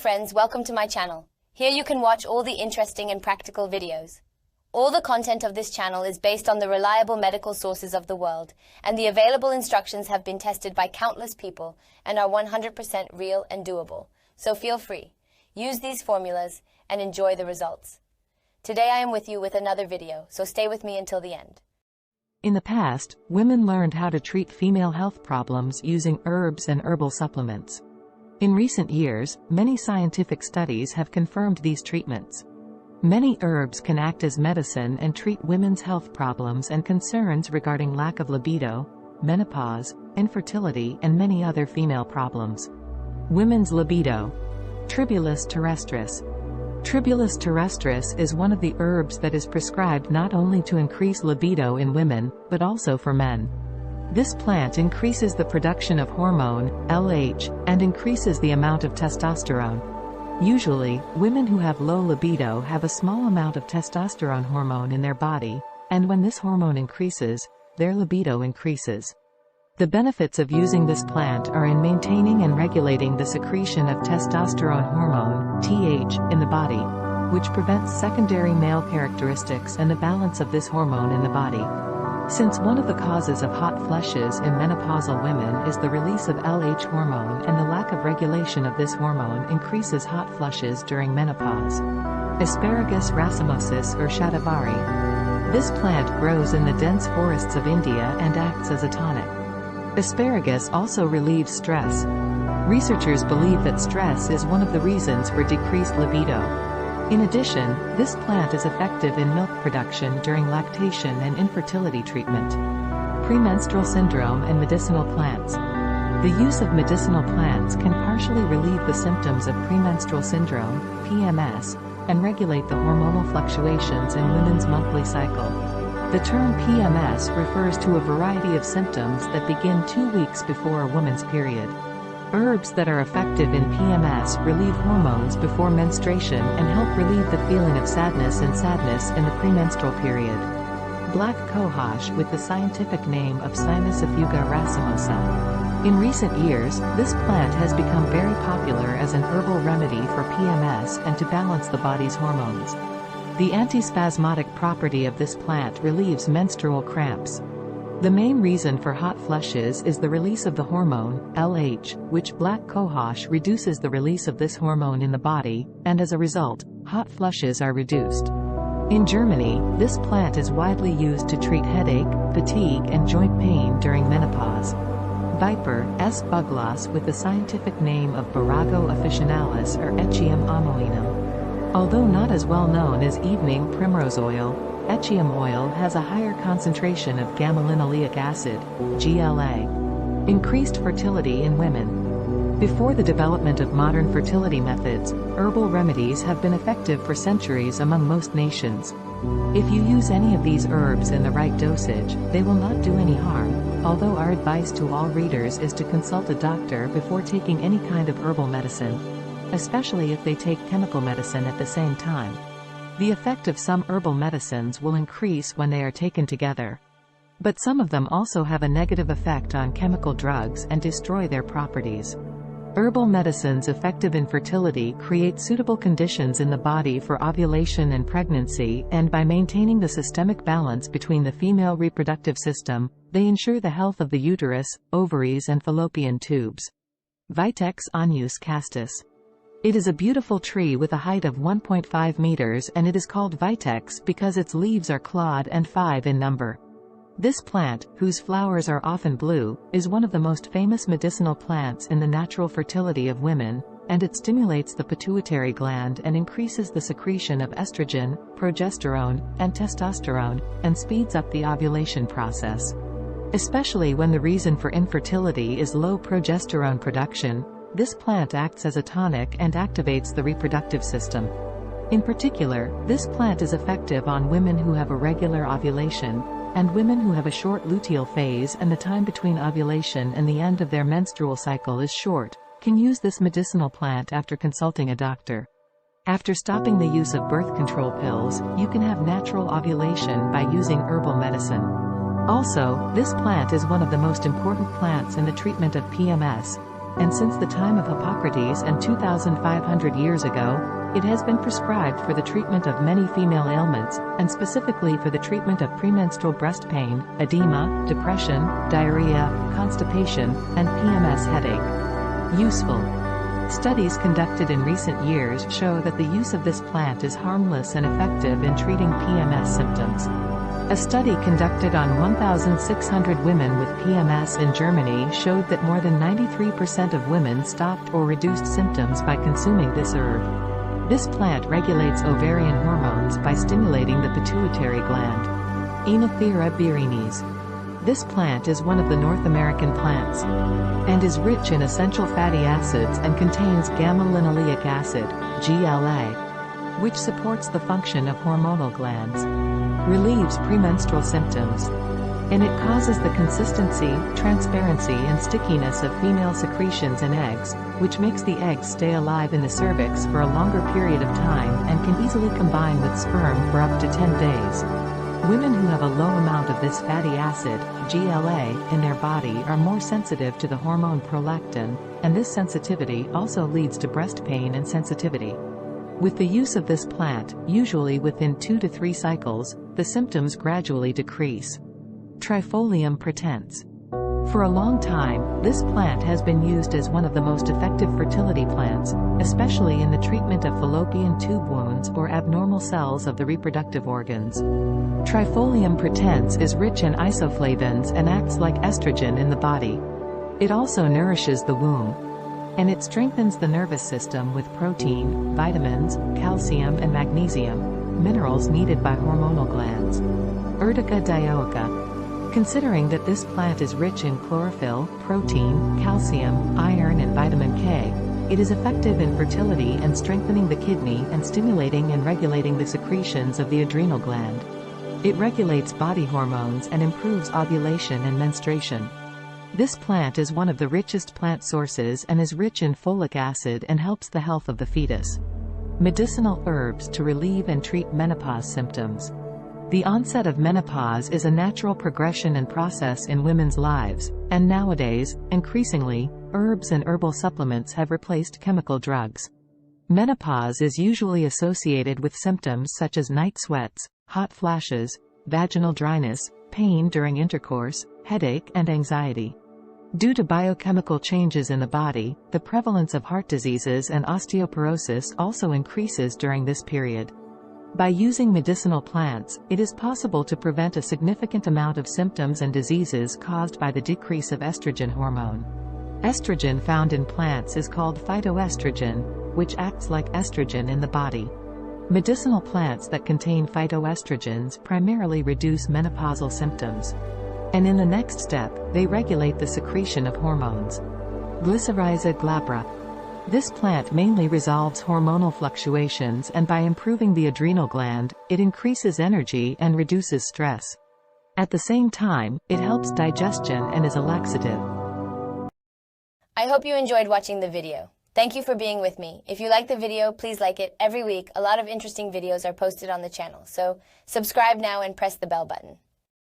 friends, welcome to my channel. Here you can watch all the interesting and practical videos. All the content of this channel is based on the reliable medical sources of the world, and the available instructions have been tested by countless people and are 100% real and doable. So feel free, use these formulas, and enjoy the results. Today I am with you with another video, so stay with me until the end. In the past, women learned how to treat female health problems using herbs and herbal supplements. In recent years, many scientific studies have confirmed these treatments. Many herbs can act as medicine and treat women's health problems and concerns regarding lack of libido, menopause, infertility, and many other female problems. Women's libido. Tribulus terrestris. Tribulus terrestris is one of the herbs that is prescribed not only to increase libido in women, but also for men. This plant increases the production of hormone, LH, and increases the amount of testosterone. Usually, women who have low libido have a small amount of testosterone hormone in their body, and when this hormone increases, their libido increases. The benefits of using this plant are in maintaining and regulating the secretion of testosterone hormone, TH, in the body, which prevents secondary male characteristics and the balance of this hormone in the body. Since one of the causes of hot flushes in menopausal women is the release of LH hormone, and the lack of regulation of this hormone increases hot flushes during menopause. Asparagus racemosus or shatavari. This plant grows in the dense forests of India and acts as a tonic. Asparagus also relieves stress. Researchers believe that stress is one of the reasons for decreased libido. In addition, this plant is effective in milk production during lactation and infertility treatment. Premenstrual syndrome and medicinal plants. The use of medicinal plants can partially relieve the symptoms of premenstrual syndrome, PMS, and regulate the hormonal fluctuations in women's monthly cycle. The term PMS refers to a variety of symptoms that begin 2 weeks before a woman's period. Herbs that are effective in PMS relieve hormones before menstruation and help relieve the feeling of sadness in the premenstrual period. Black cohosh, with the scientific name of Cynosophuga racemosa. In recent years, this plant has become very popular as an herbal remedy for PMS and to balance the body's hormones. The antispasmodic property of this plant relieves menstrual cramps. The main reason for hot flushes is the release of the hormone, LH, which black cohosh reduces the release of this hormone in the body, and as a result, hot flushes are reduced. In Germany, this plant is widely used to treat headache, fatigue, and joint pain during menopause. Viper, S. bugloss, with the scientific name of Borago officinalis or Echium amoenum. Although not as well known as evening primrose oil, Echium oil has a higher concentration of gamma-linoleic acid, GLA. Increased fertility in women. Before the development of modern fertility methods, herbal remedies have been effective for centuries among most nations. If you use any of these herbs in the right dosage, they will not do any harm, although our advice to all readers is to consult a doctor before taking any kind of herbal medicine, especially if they take chemical medicine at the same time. The effect of some herbal medicines will increase when they are taken together. But some of them also have a negative effect on chemical drugs and destroy their properties. Herbal medicines effective in fertility create suitable conditions in the body for ovulation and pregnancy, and by maintaining the systemic balance between the female reproductive system, they ensure the health of the uterus, ovaries, and fallopian tubes. Vitex agnus castus. It is a beautiful tree with a height of 1.5 meters, and it is called vitex because its leaves are clawed and 5 in number. This plant, whose flowers are often blue, is one of the most famous medicinal plants in the natural fertility of women, and it stimulates the pituitary gland and increases the secretion of estrogen, progesterone, and testosterone, and speeds up the ovulation process. Especially when the reason for infertility is low progesterone production, this plant acts as a tonic and activates the reproductive system. In particular, this plant is effective on women who have irregular ovulation, and women who have a short luteal phase and the time between ovulation and the end of their menstrual cycle is short, can use this medicinal plant after consulting a doctor. After stopping the use of birth control pills, you can have natural ovulation by using herbal medicine. Also, this plant is one of the most important plants in the treatment of PMS. and since the time of Hippocrates and 2,500 years ago, it has been prescribed for the treatment of many female ailments, and specifically for the treatment of premenstrual breast pain, edema, depression, diarrhea, constipation, and PMS headache. Useful. Studies conducted in recent years show that the use of this plant is harmless and effective in treating PMS symptoms. A study conducted on 1,600 women with PMS in Germany showed that more than 93% of women stopped or reduced symptoms by consuming this herb. This plant regulates ovarian hormones by stimulating the pituitary gland. Aenothera birinese. This plant is one of the North American plants and is rich in essential fatty acids and contains gamma-linolenic acid, GLA, which supports the function of hormonal glands, relieves premenstrual symptoms, and it causes the consistency, transparency and stickiness of female secretions in eggs, which makes the eggs stay alive in the cervix for a longer period of time and can easily combine with sperm for up to 10 days. Women who have a low amount of this fatty acid, GLA, in their body are more sensitive to the hormone prolactin, and this sensitivity also leads to breast pain and sensitivity. With the use of this plant, usually within 2 to 3 cycles, the symptoms gradually decrease. Trifolium pratense. For a long time, this plant has been used as one of the most effective fertility plants, especially in the treatment of fallopian tube wounds or abnormal cells of the reproductive organs. Trifolium pratense is rich in isoflavones and acts like estrogen in the body. It also nourishes the womb, and it strengthens the nervous system with protein, vitamins, calcium and magnesium, minerals needed by hormonal glands. Urtica dioica. Considering that this plant is rich in chlorophyll, protein, calcium, iron and vitamin K, it is effective in fertility and strengthening the kidney and stimulating and regulating the secretions of the adrenal gland. It regulates body hormones and improves ovulation and menstruation. This plant is one of the richest plant sources and is rich in folic acid and helps the health of the fetus. Medicinal herbs to relieve and treat menopause symptoms. The onset of menopause is a natural progression and process in women's lives, and nowadays, increasingly, herbs and herbal supplements have replaced chemical drugs. Menopause is usually associated with symptoms such as night sweats, hot flashes, vaginal dryness, pain during intercourse, headache and anxiety. Due to biochemical changes in the body, the prevalence of heart diseases and osteoporosis also increases during this period. By using medicinal plants, it is possible to prevent a significant amount of symptoms and diseases caused by the decrease of estrogen hormone. Estrogen found in plants is called phytoestrogen, which acts like estrogen in the body. Medicinal plants that contain phytoestrogens primarily reduce menopausal symptoms, and in the next step, they regulate the secretion of hormones. Glycyrrhiza glabra. This plant mainly resolves hormonal fluctuations, and by improving the adrenal gland, it increases energy and reduces stress. At the same time, it helps digestion and is a laxative. I hope you enjoyed watching the video. Thank you for being with me. If you like the video, please like it. Every week, a lot of interesting videos are posted on the channel, so subscribe now and press the bell button.